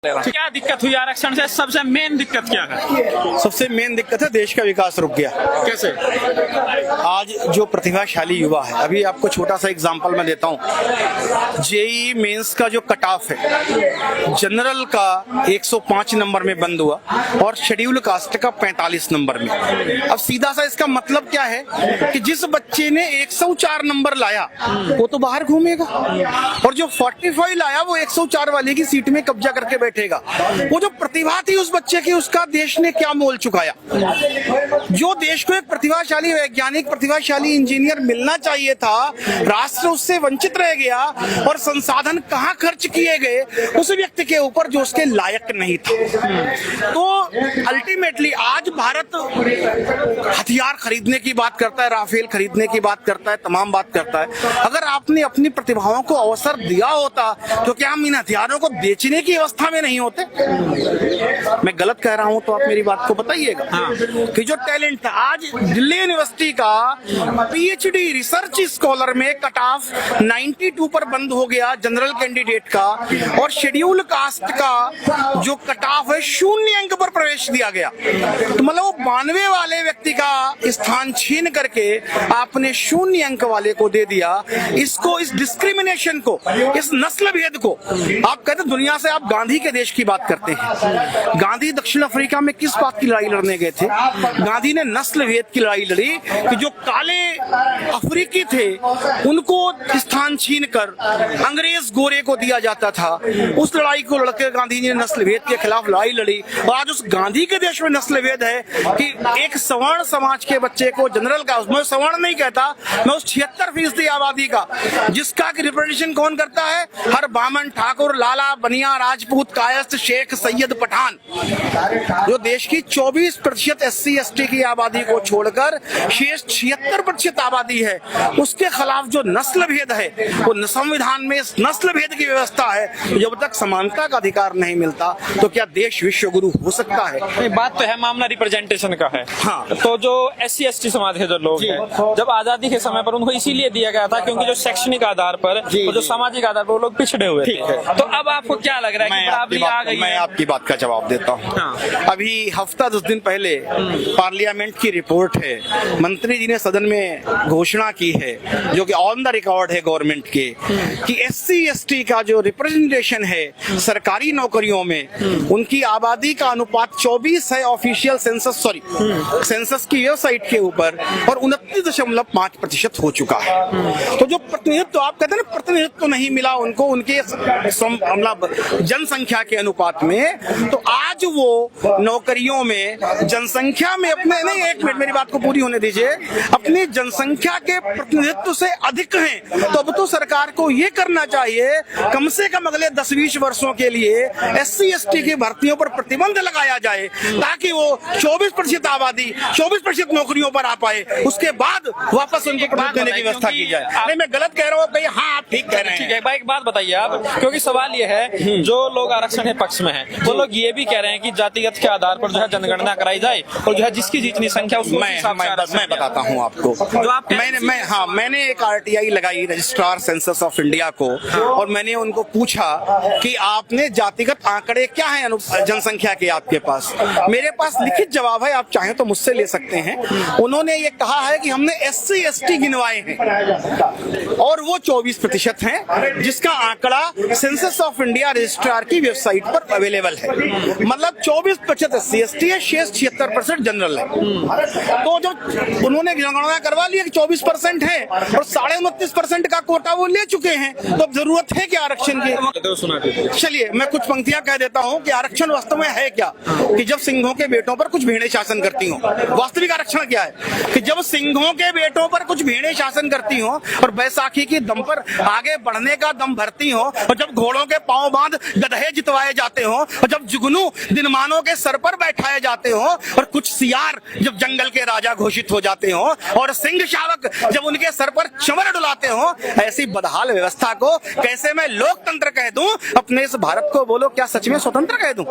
क्या दिक्कत हुई आरक्षण से? सबसे मेन दिक्कत क्या है? सबसे मेन दिक्कत है देश का विकास रुक गया। कैसे? आज जो प्रतिभाशाली युवा है, अभी आपको छोटा सा एग्जांपल मैं देता हूँ। जेई मेंस का जो कट ऑफ है, जनरल का 105 नंबर में बंद हुआ और शेड्यूल कास्ट का 45 नंबर में। अब सीधा सा इसका मतलब क्या है कि जिस बच्चे ने 104 नंबर लाया वो तो बाहर घूमेगा, और जो 45 लाया वो 104 वाले की सीट में कब्जा करके बैठेगा। वो जो प्रतिभा थी उस बच्चे की, उसका देश ने क्या मोल चुकाया? जो देश को एक प्रतिभाशाली वैज्ञानिक, प्रतिभाशाली इंजीनियर मिलना चाहिए था, राष्ट्र उससे वंचित रह गया। और संसाधन कहां खर्च किए गए? उस व्यक्ति के ऊपर जो उसके लायक नहीं था। तो अल्टीमेटली आज भारत हथियार खरीदने की बात करता है, राफेल खरीदने की बात करता है, तमाम बात करता है। अगर आपने अपनी प्रतिभाओं को अवसर दिया होता तो क्या हम इन हथियारों को बेचने की अवस्था में नहीं होते? मैं गलत कह रहा हूं तो आप मेरी बात को बताइएगा। कि जो टैलेंट था, आज दिल्ली यूनिवर्सिटी का पीएचडी रिसर्च स्कॉलर में कट ऑफ 92 पर बंद हो गया जनरल कैंडिडेट का, और शेड्यूल कास्ट का जो कट ऑफ है 0 अंक पर प्रवेश दिया गया। तो मतलब वो 92 वाले व्यक्ति का स्थान छीन करके आपने 0 अंक वाले को दे दिया। इसको, इस डिस्क्रिमिनेशन को, इस नस्ल भेद को आप कहते हैं दुनिया से, आप गांधी के देश की बात करते हैं। गांधी दक्षिण अफ्रीका में किस बात की लड़ाई लड़ने गए थे? गांधी ने नस्ल भेद की लड़ाई लड़ी कि जो काले अफ्रीकी थे उनको स्थान छीनकर अंग्रेज गोरे को दिया जाता था। उस लड़ाई को लड़के गांधी जी ने नस्ल भेद के खिलाफ लड़ाई लड़ी। और आज उस गांधी के देश में नस्ल भेद है कि एक सवर्ण समाज के बच्चे को जनरल का, मैं सवर्ण नहीं कहता, मैं उस 76% आबादी का, जिसका रिप्रेजेंटेशन कौन करता है? हर बामन, ठाकुर, लाला, बनिया, राजपूत, कायस्थ, शेख, सैयद, पठान। जो देश की 24% SC ST की आबादी को छोड़कर शेष 76% आबादी है, उसके खिलाफ जो नस्ल भेद है, वो संविधान में नस्ल भेद की व्यवस्था है। जब तक समानता का अधिकार नहीं मिलता तो क्या देश विश्व गुरु हो सकता है? बात तो है, मामला रिप्रेजेंटेशन का है। हाँ। तो जो SC ST समाज के जो लोग हैं, जब आजादी के समय पर उनको इसीलिए दिया गया था क्योंकि जो शैक्षणिक आधार पर और जो सामाजिक आधार पर वो लोग पिछड़े हुए थे। तो अब आपको क्या लग रहा है कि बराबरी आ गई है? मैं आपकी बात का जवाब देता हूँ। हाँ। अभी हफ्ता 10 दिन पहले पार्लियामेंट की रिपोर्ट है, मंत्री जी ने सदन में घोषणा की है, जो कि ऑन द रिकॉर्ड है गवर्नमेंट के, कि SC ST का जो रिप्रेजेंटेशन है सरकारी नौकरियों में, उनकी आबादी का अनुपात 24 है ऑफिशियल सेंसस, सेंसस की वेबसाइट के ऊपर, और 29.5% हो चुका है। तो जो प्रतिनिधित्व आप कहते हैं ना, प्रतिनिधित्व नहीं मिला उनको उनके जनसंख्या के अनुपात में, तो आज वो नौकरियों में जनसंख्या में अपने, नहीं एक मिनट मेरी बात को पूरी होने दीजिए, अपनी जनसंख्या के प्रतिनिधित्व से अधिक हैं। तो अब तो सरकार को ये करना चाहिए, कम से कम अगले 10-20 वर्षों के लिए SC ST की भर्तियों पर प्रतिबंध लगाया जाए, ताकि वो 24% आबादी 24% नौकरियों पर आ पाए, उसके बाद वापस उनको प्रतिनिधित्व देने की व्यवस्था की जाए। नहीं, मैं गलत कह रहा हूँ भाई? हाँ, आप ठीक कह रहे हैं। ठीक है भाई, एक बात बताइए आप, क्योंकि सवाल ये है, जो लोग आरक्षण के पक्ष में हैं, वो लोग ये भी कह रहे हैं कि जातिगत के आधार पर जो है जनगणना कराई जाए, और जो है जिसकी जितनी संख्या उसको मैं बताता हूँ आपको। जो आप मैंने एक RTI लगाई, रजिस्ट्रार सेंसस ऑफ इंडिया को, और मैंने उनको पूछा कि आपने जातिगत आंकड़े क्या है जनसंख्या के आपके पास? मेरे पास लिखित जवाब है, आप चाहें तो मुझसे ले सकते हैं। उन्होंने ये कहा है कि हमने SC ST गिनवाए हैं और वो 24% हैं, जिसका आंकड़ा सेंसस ऑफ इंडिया रजिस्ट्रार की वेबसाइट पर अवेलेबल है। मतलब 24% SC ST है, शेष 76% जनरल है। तो जो उन्होंने जनगणना करवा लिया कि 24% है और 29.5% का कोटा वो ले चुके हैं, तो अब जरूरत है क्या आरक्षण की? चलिए मैं कुछ पंक्तियां कह देता हूं कि आरक्षण वास्तव में है क्या। कि जब सिंहों के बेटों पर कुछ भेड़ें शासन करती हों, वास्तविक आरक्षण क्या है? कि जब सिंहों के बेटों पर कुछ भेड़ें शासन करती हों और बैसाखी की दम पर आगे बढ़ने का दम भरती हों, और जब घोड़ों के पांव बांध गधे जितवाए जाते हों, और जब जुगनू दिनमानों के सर पर बैठाए जाते हों, और कुछ सियार जब जंगल के राजा घोषित हो जाते हों, और सिंह शावक जब उनके सर पर चमर डुलाते हों, ऐसी बदहाल व्यवस्था को कैसे मैं लोकतंत्र कह दूं? अपने इस भारत को बोलो, क्या सच में स्वतंत्र कह दूं?